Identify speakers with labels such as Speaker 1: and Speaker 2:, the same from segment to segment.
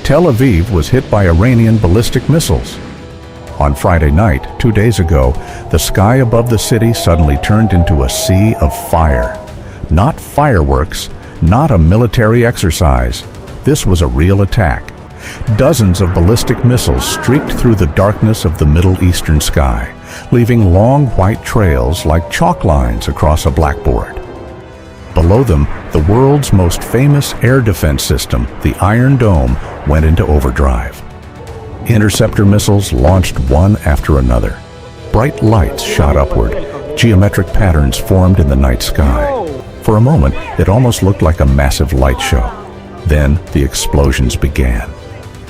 Speaker 1: Tel Aviv was hit by Iranian ballistic missiles. On Friday night, 2 days ago, the sky above the city suddenly turned into a sea of fire. Not fireworks, not a military exercise. This was a real attack. Dozens of ballistic missiles streaked through the darkness of the Middle Eastern sky, leaving long white trails like chalk lines across a blackboard. Below them, the world's most famous air defense system, the Iron Dome, went into overdrive. Interceptor missiles launched one after another. Bright lights shot upward. Geometric patterns formed in the night sky. For a moment, it almost looked like a massive light show. Then the explosions began.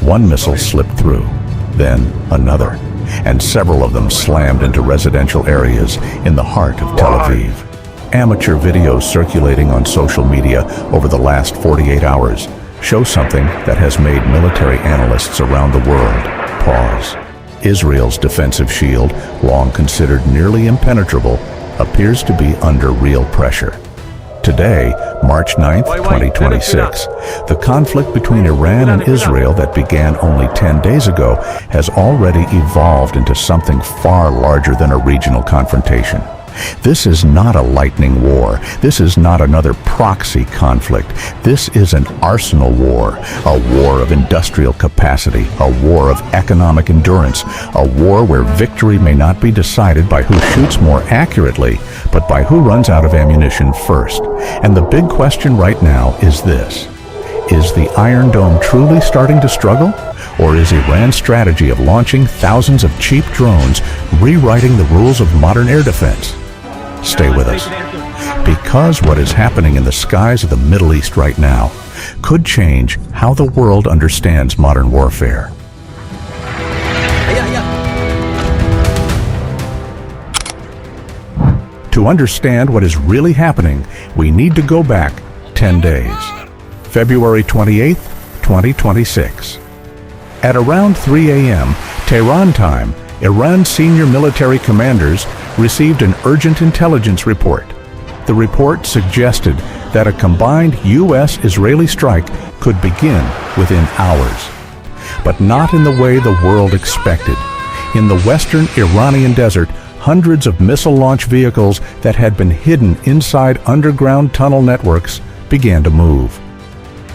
Speaker 1: One missile slipped through, then another, and several of them slammed into residential areas in the heart of Tel Aviv. Amateur videos circulating on social media over the last 48 hours show something that has made military analysts around the world pause. Israel's defensive shield, long considered nearly impenetrable, appears to be under real pressure. Today, March 9, 2026, the conflict between Iran and Israel that began only 10 days ago has already evolved into something far larger than a regional confrontation. This is not a lightning war. This is not another proxy conflict. This is an arsenal war, a war of industrial capacity, a war of economic endurance, a war where victory may not be decided by who shoots more accurately, but by who runs out of ammunition first. And the big question right now is this: is the Iron Dome truly starting to struggle? Or is Iran's strategy of launching thousands of cheap drones rewriting the rules of modern air defense? Stay with us, because what is happening in the skies of the Middle East right now could change how the world understands modern warfare. To understand what is really happening, we need to go back 10 days. February 28th, 2026. At around 3 a.m. Tehran time, Iran's senior military commanders received an urgent intelligence report. The report suggested that a combined U.S.-Israeli strike could begin within hours. But not in the way the world expected. In the western Iranian desert, hundreds of missile launch vehicles that had been hidden inside underground tunnel networks began to move.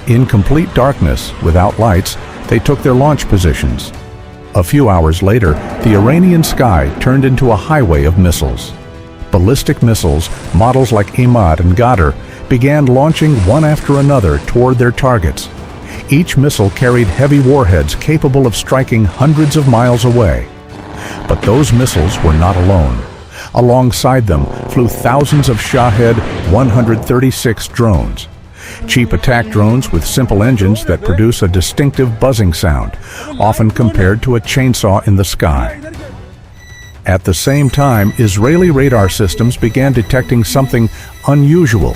Speaker 1: In complete darkness, without lights, they took their launch positions. A few hours later, the Iranian sky turned into a highway of missiles. Ballistic missiles, models like Imad and Ghadr, began launching one after another toward their targets. Each missile carried heavy warheads capable of striking hundreds of miles away. But those missiles were not alone. Alongside them flew thousands of Shahed 136 drones. Cheap attack drones with simple engines that produce a distinctive buzzing sound, often compared to a chainsaw in the sky. At the same time, Israeli radar systems began detecting something unusual.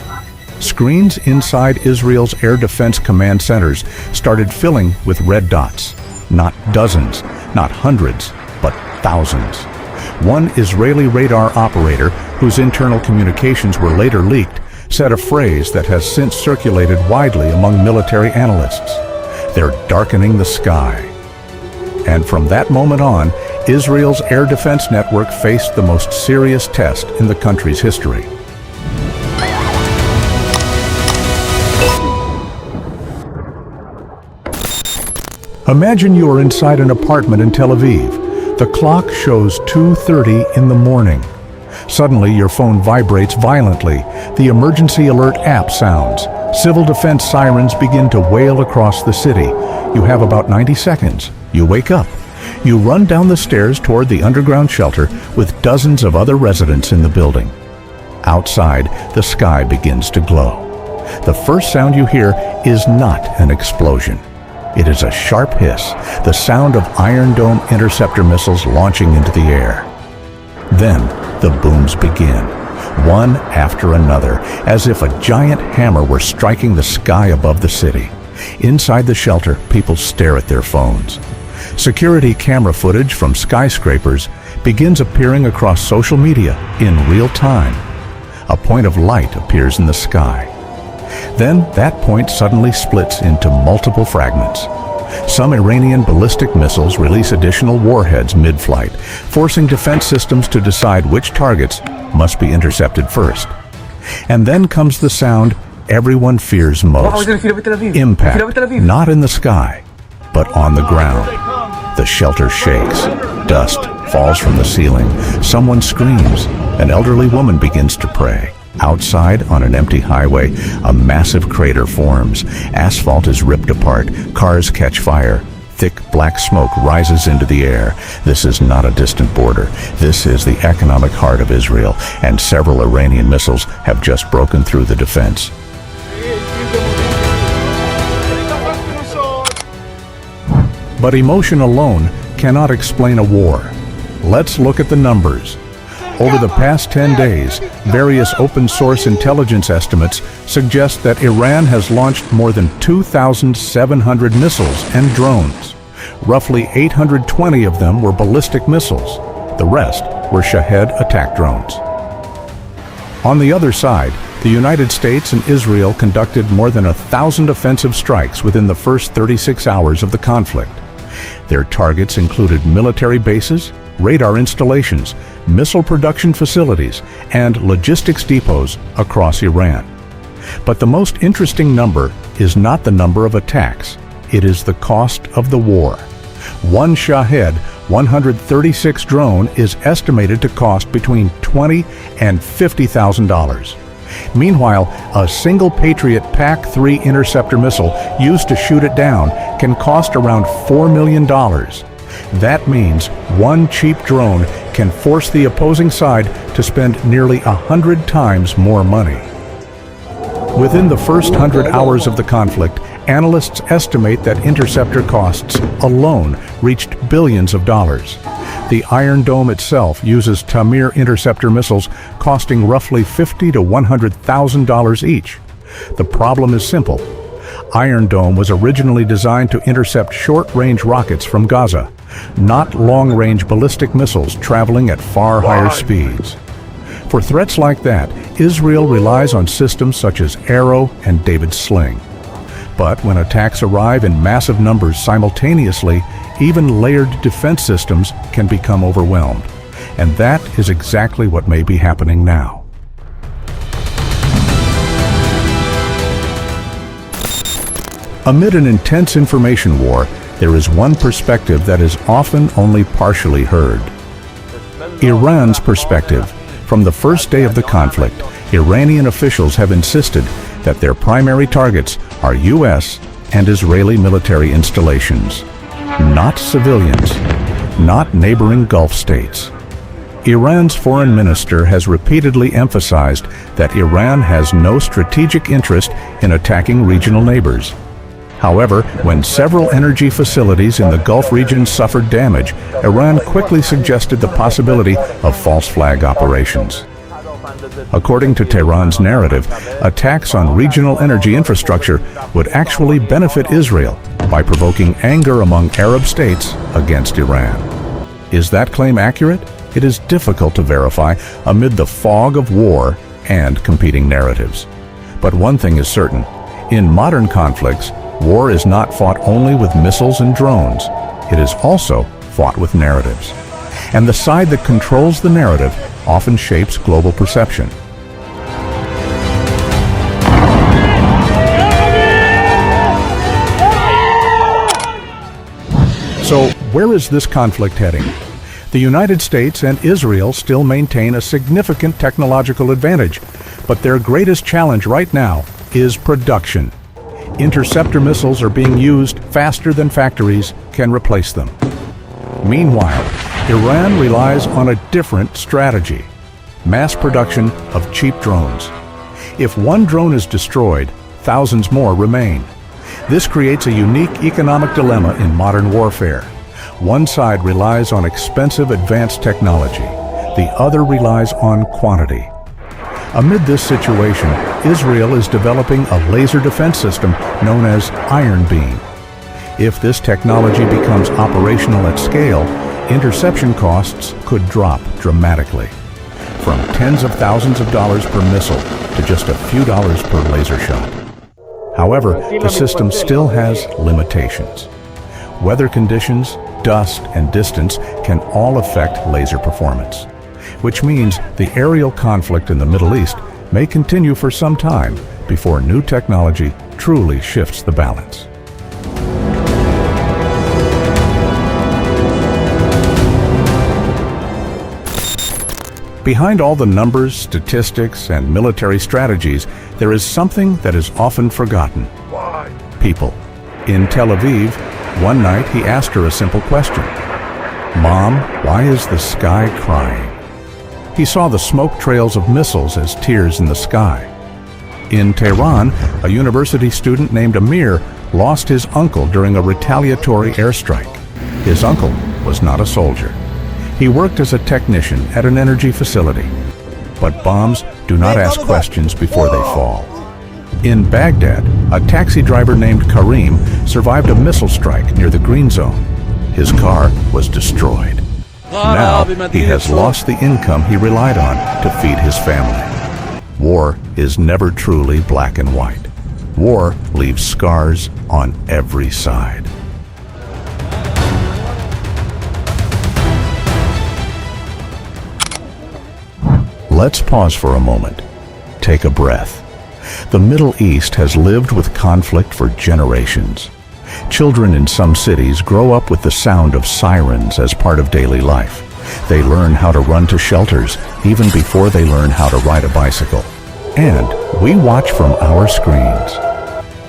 Speaker 1: Screens inside Israel's air defense command centers started filling with red dots. Not dozens, not hundreds, but thousands. One Israeli radar operator, whose internal communications were later leaked, said a phrase that has since circulated widely among military analysts: "They're darkening the sky." And from that moment on, Israel's air defense network faced the most serious test in the country's history. Imagine you are inside an apartment in Tel Aviv. The clock shows 2:30 in the morning. Suddenly, your phone vibrates violently. The emergency alert app sounds. Civil defense sirens begin to wail across the city. You have about 90 seconds. You wake up. You run down the stairs toward the underground shelter with dozens of other residents in the building. Outside, the sky begins to glow. The first sound you hear is not an explosion. It is a sharp hiss, the sound of Iron Dome interceptor missiles launching into the air. Then, the booms begin, one after another, as if a giant hammer were striking the sky above the city. Inside the shelter, people stare at their phones. Security camera footage from skyscrapers begins appearing across social media in real time. A point of light appears in the sky. Then that point suddenly splits into multiple fragments. Some Iranian ballistic missiles release additional warheads mid-flight, forcing defense systems to decide which targets must be intercepted first. And then comes the sound everyone fears most. Impact, not in the sky, but on the ground. The shelter shakes. Dust falls from the ceiling. Someone screams. An elderly woman begins to pray. Outside, on an empty highway, a massive crater forms. Asphalt is ripped apart. Cars catch fire. Thick black smoke rises into the air. This is not a distant border. This is the economic heart of Israel, and several Iranian missiles have just broken through the defense. But emotion alone cannot explain a war. Let's look at the numbers. Over the past 10 days, various open-source intelligence estimates suggest that Iran has launched more than 2,700 missiles and drones. Roughly 820 of them were ballistic missiles. The rest were Shahed attack drones. On the other side, the United States and Israel conducted more than 1,000 offensive strikes within the first 36 hours of the conflict. Their targets included military bases, radar installations, missile production facilities, and logistics depots across Iran. But the most interesting number is not the number of attacks, it is the cost of the war. One Shahed 136 drone is estimated to cost between $20,000 and $50,000. Meanwhile, a single Patriot PAC-3 interceptor missile used to shoot it down can cost around $4 million. That means one cheap drone can force the opposing side to spend nearly 100 times more money. Within the first 100 hours of the conflict, analysts estimate that interceptor costs alone reached billions of dollars. The Iron Dome itself uses Tamir interceptor missiles costing roughly $50,000 to $100,000 each. The problem is simple. Iron Dome was originally designed to intercept short-range rockets from Gaza, not long-range ballistic missiles traveling at far higher speeds. For threats like that, Israel relies on systems such as Arrow and David's Sling. But when attacks arrive in massive numbers simultaneously, even layered defense systems can become overwhelmed. And that is exactly what may be happening now. Amid an intense information war, there is one perspective that is often only partially heard. Iran's perspective. From the first day of the conflict, Iranian officials have insisted that their primary targets are U.S. and Israeli military installations, not civilians, not neighboring Gulf states. Iran's foreign minister has repeatedly emphasized that Iran has no strategic interest in attacking regional neighbors. However, when several energy facilities in the Gulf region suffered damage, Iran quickly suggested the possibility of false flag operations. According to Tehran's narrative, attacks on regional energy infrastructure would actually benefit Israel by provoking anger among Arab states against Iran. Is that claim accurate? It is difficult to verify amid the fog of war and competing narratives. But one thing is certain. In modern conflicts, war is not fought only with missiles and drones. It is also fought with narratives. And the side that controls the narrative often shapes global perception. So, where is this conflict heading? The United States and Israel still maintain a significant technological advantage, but their greatest challenge right now is production. Interceptor missiles are being used faster than factories can replace them. Meanwhile, Iran relies on a different strategy: mass production of cheap drones. If one drone is destroyed, thousands more remain. This creates a unique economic dilemma in modern warfare. One side relies on expensive advanced technology. The other relies on quantity. Amid this situation, Israel is developing a laser defense system known as Iron Beam. If this technology becomes operational at scale, interception costs could drop dramatically, from tens of thousands of dollars per missile to just a few dollars per laser shot. However, the system still has limitations. weather conditions, dust, and distance can all affect laser performance, which means the aerial conflict in the Middle East may continue for some time before new technology truly shifts the balance. Behind all the numbers, statistics, and military strategies, there is something that is often forgotten.
Speaker 2: Why?
Speaker 1: People. In Tel Aviv, one night he asked her a simple question. "Mom, why is the sky crying?" He saw the smoke trails of missiles as tears in the sky. In Tehran, a university student named Amir lost his uncle during a retaliatory airstrike. His uncle was not a soldier. He worked as a technician at an energy facility. But bombs do not ask questions before they fall. In Baghdad, a taxi driver named Karim survived a missile strike near the green zone. His car was destroyed. Now, he has lost the income he relied on to feed his family. War is never truly black and white. War leaves scars on every side. Let's pause for a moment. Take a breath. The Middle East has lived with conflict for generations. Children in some cities grow up with the sound of sirens as part of daily life. They learn how to run to shelters even before they learn how to ride a bicycle. And we watch from our screens.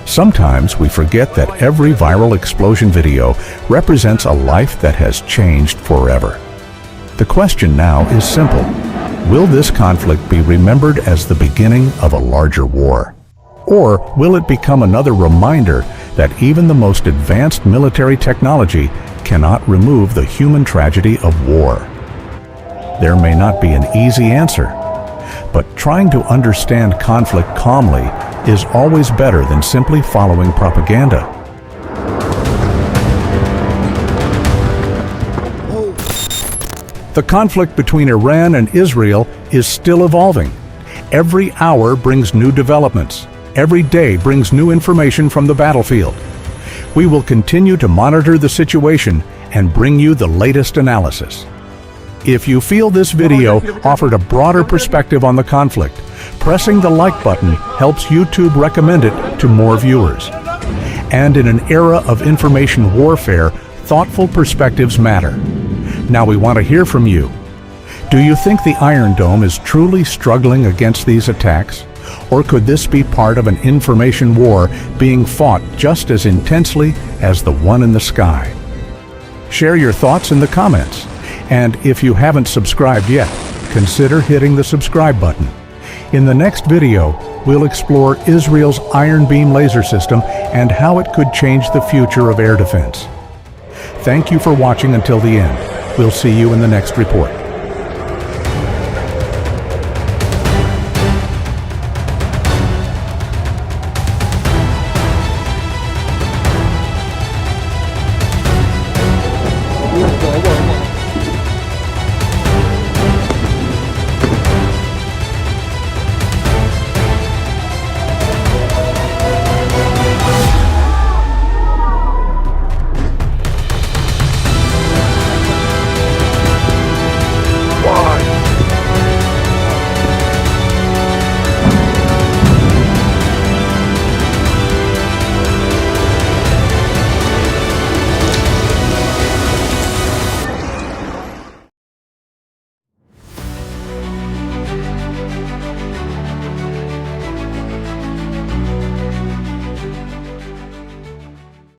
Speaker 1: Sometimes we forget that every viral explosion video represents a life that has changed forever. The question now is simple. Will this conflict be remembered as the beginning of a larger war? Or will it become another reminder that even the most advanced military technology cannot remove the human tragedy of war? There may not be an easy answer, but trying to understand conflict calmly is always better than simply following propaganda. The conflict between Iran and Israel is still evolving. Every hour brings new developments. Every day brings new information from the battlefield. We will continue to monitor the situation and bring you the latest analysis. If you feel this video offered a broader perspective on the conflict, pressing the like button helps YouTube recommend it to more viewers. And in an era of information warfare, thoughtful perspectives matter. Now we want to hear from you. Do you think the Iron Dome is truly struggling against these attacks? Or could this be part of an information war being fought just as intensely as the one in the sky? Share your thoughts in the comments. And if you haven't subscribed yet, consider hitting the subscribe button. In the next video, we'll explore Israel's Iron Beam laser system and how it could change the future of air defense. Thank you for watching until the end. We'll see you in the next report.